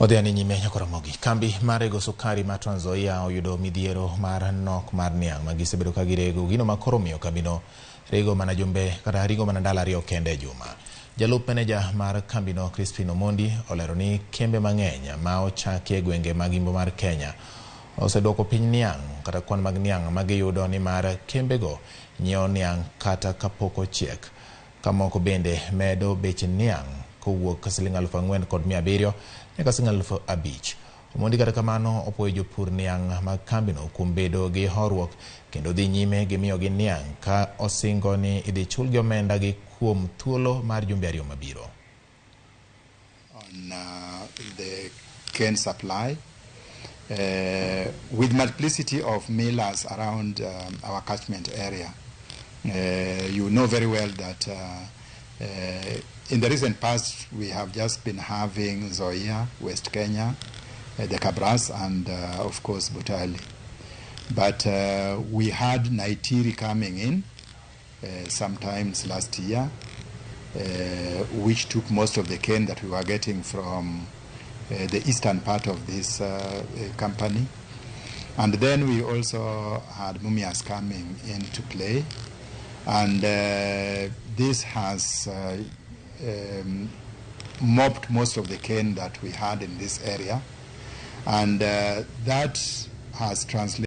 Odhiani nyime nyako Ramogi. Kambi mar rego sukari ma Nzoia oyudo midhiero mar nok mar niang magisebedo ka girego gino ma koro miyo kambino rego mana jumbe kata ringo mana ndalo 2 kende e juma. Jalup meneja mar kambino Crispin Omondi olero ni kembe mang'eny ma ochaki e gwenge mag Imbo mar Kenya oseduoko piny niang kata kwan mag niang magiyudo ni mar kembego nyiewo niang kata kapok ochiek. Kamoko bende medo beche niang kowuok Sh4,700 nyaka Sh5,000. Omondi kata kamano opuoyo jopur niang mag kambino kuom bedo gi horuok kendo dhi nyime gi miyogi niang ka osingo ni idhi chulgi omenda gi kuom thuolo mar jumbe 2 mabiro. On the cane supply, with multiplicity of millers around our catchment area, you know very well that in the recent past we have just been having Nzoia, West Kenya, the Kabras, and of course Butali. But we had Naitiri coming in sometimes last year, which took most of the cane that we were getting from the eastern part of this company. And then we also had Mumias coming into play, and this has mopped most of the cane that we had in this area, and that has translated